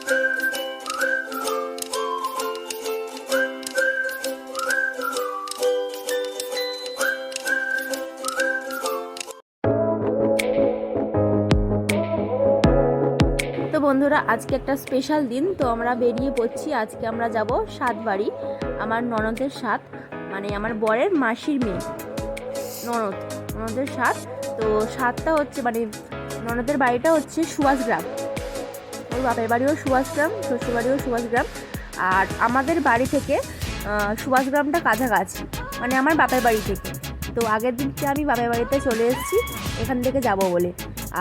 তো বন্ধুরা, আজকে একটা স্পেশাল দিন, তো আমরা বেরিয়ে পড়ছি। আজকে আমরা যাব সাতবাড়ি, আমার ননদের সাত, মানে আমার বরের মাসির মেয়ে ননদের সাত। তো সাতটা হচ্ছে মানে ননদের বাড়িটা হচ্ছে সুভাষগ্রাম, ওর বাপের বাড়িও সুভাষগ্রাম, শ্বশুর বাড়িও সুভাষগ্রাম। আর আমাদের বাড়ি থেকে সুভাষগ্রামটা কাছাকাছি, মানে আমার বাপের বাড়ি থেকে। তো আগের দিনকে আমি বাপের বাড়িতে চলে এসেছি এখান থেকে যাব বলে।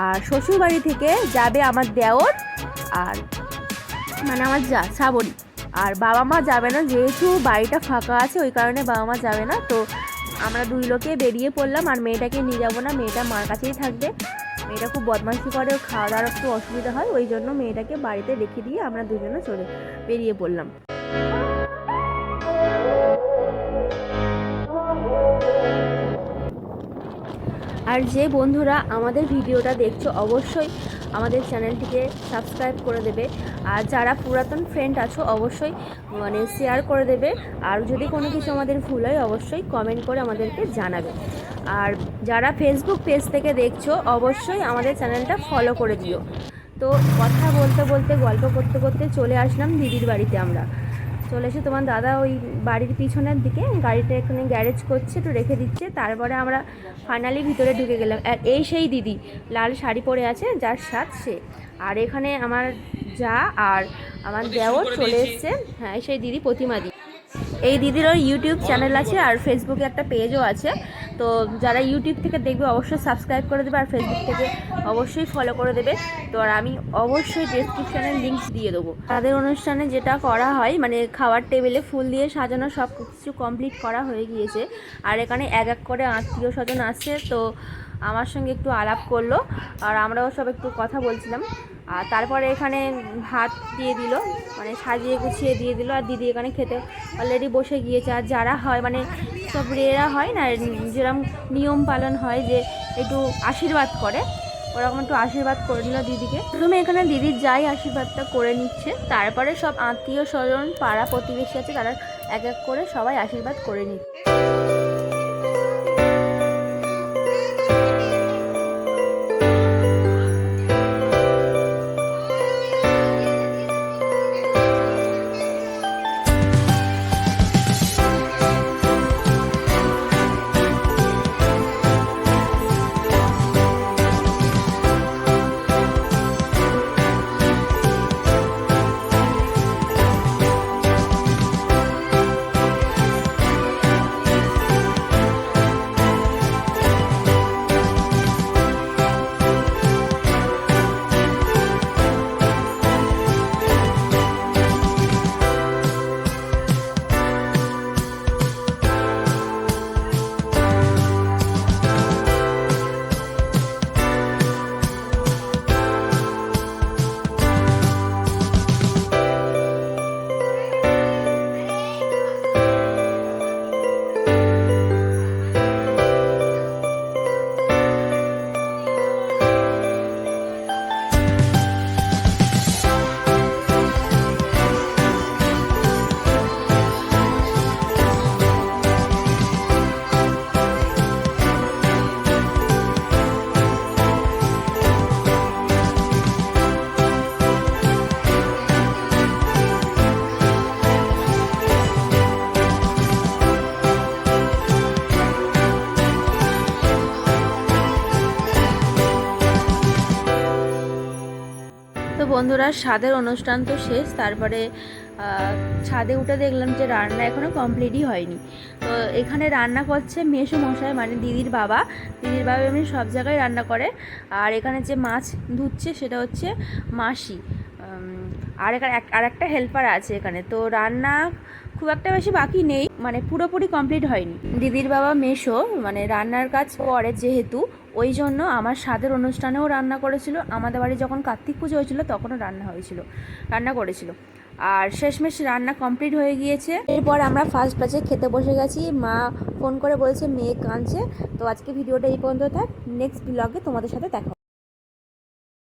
আর শ্বশুর বাড়ি থেকে যাবে আমার দেওর আর মানে আমার যা শ্রাবণী। আর বাবা মা যাবে না, যেহেতু বাড়িটা ফাঁকা আছে ওই কারণে বাবা মা যাবে না। তো আমরা দুই লোকে বেরিয়ে পড়লাম। আর মেয়েটাকে নিয়ে যাবো না, মেয়েটা মার কাছেই থাকবে। মেয়েটা খুব বদমাইশি করে, খাওয়া দাওয়ার একটু অসুবিধা হয়, ওই জন্য মেয়েটাকে বাড়িতে রেখে দিয়ে আমরা দুজনে বেরিয়ে পড়লাম। আর যে বন্ধুরা আমাদের ভিডিওটা দেখছো অবশ্যই আমাদের চ্যানেলটিকে সাবস্ক্রাইব করে দেবে। আর যারা পুরাতন ফ্রেন্ড আছো অবশ্যই মানে শেয়ার করে দেবে। আর যদি কোনো কিছু আমাদের ভুল হয় অবশ্যই কমেন্ট করে আমাদেরকে জানাবে। আর যারা ফেসবুক পেজ থেকে দেখছো অবশ্যই আমাদের চ্যানেলটা ফলো করে দিও। তো কথা বলতে বলতে গল্প করতে করতে চলে আসলাম দিদির বাড়িতে। আমরা চলে এসে তোমার দাদা ওই বাড়ির পিছনের দিকে গাড়িটা এখানে গ্যারেজ করছে, একটু রেখে দিচ্ছে। তারপরে আমরা ফাইনালি ভিতরে ঢুকে গেলাম। আর এই সেই দিদি লাল শাড়ি পরে আছে যার সাথ সে। আর এখানে আমার যা আর আমার দেওর চলে এসছে। হ্যাঁ, সেই দিদি প্রতিমা দিদি। এই দিদির ওর ইউটিউব চ্যানেল আছে আর ফেসবুকে একটা পেজও আছে। তো যারা ইউটিউব থেকে দেখবে অবশ্যই সাবস্ক্রাইব করে দেবে, আর ফেসবুক থেকে অবশ্যই ফলো করে দেবে। তো আর আমি অবশ্যই ডেসক্রিপশানের লিঙ্ক দিয়ে দেবো। তাদের অনুষ্ঠানে যেটা করা হয় মানে খাওয়ার টেবিলে ফুল দিয়ে সাজানো সব কিছু কমপ্লিট করা হয়ে গিয়েছে। আর এখানে এক এক করে আত্মীয় স্বজন আসছে, তো আমার সঙ্গে একটু আলাপ করলো আর আমরাও সব একটু কথা বলছিলাম। আর তারপরে এখানে ভাত দিয়ে দিল, মানে সাজিয়ে গুছিয়ে দিয়ে দিল। আর দিদি এখানে খেতে অলরেডি বসে গিয়েছে। আর যারা হয় মানে সব রেরা হয় না, যেরকম নিয়ম পালন হয় যে একটু আশীর্বাদ করে, ওরকম একটু আশীর্বাদ করে নিল দিদিকে। প্রথমে এখানে দিদির যাই আশীর্বাদটা করে নিচ্ছে, তারপরে সব আত্মীয় স্বজন পাড়া প্রতিবেশী আছে তারা এক এক করে সবাই আশীর্বাদ করে নিচ্ছে। তো বন্ধুরা, স্বাদের অনুষ্ঠান তো শেষ। তারপরে ছাদে উঠে দেখলাম যে রান্না এখনও কমপ্লিটই হয়নি। তো এখানে রান্না করছে মেসো মশাই, মানে দিদির বাবা এমনি সব জায়গায় রান্না করে। আর এখানে যে মাছ ধুচ্ছে সেটা হচ্ছে মাসি। আর একটা হেল্পার আছে এখানে। তো রান্না খুব একটা বেশি বাকি নেই, মানে পুরোপুরি কমপ্লিট হয়নি। দিদির বাবা মেসো মানে রান্নার কাজ করে যেহেতু, ওই জন্য আমার স্বাদের অনুষ্ঠানেও রান্না করেছিল। আমাদের বাড়ি যখন কার্তিক পুজো হয়েছিল তখনও রান্না করেছিল। আর শেষমেশ রান্না কমপ্লিট হয়ে গিয়েছে। এরপর আমরা ফার্স্ট ব্যাচে খেতে বসে গেছি। মা ফোন করে বলছে মেয়ে কাঁদছে। তো আজকে ভিডিওটা এই পর্যন্ত থাক, নেক্সট ব্লগে তোমাদের সাথে দেখা।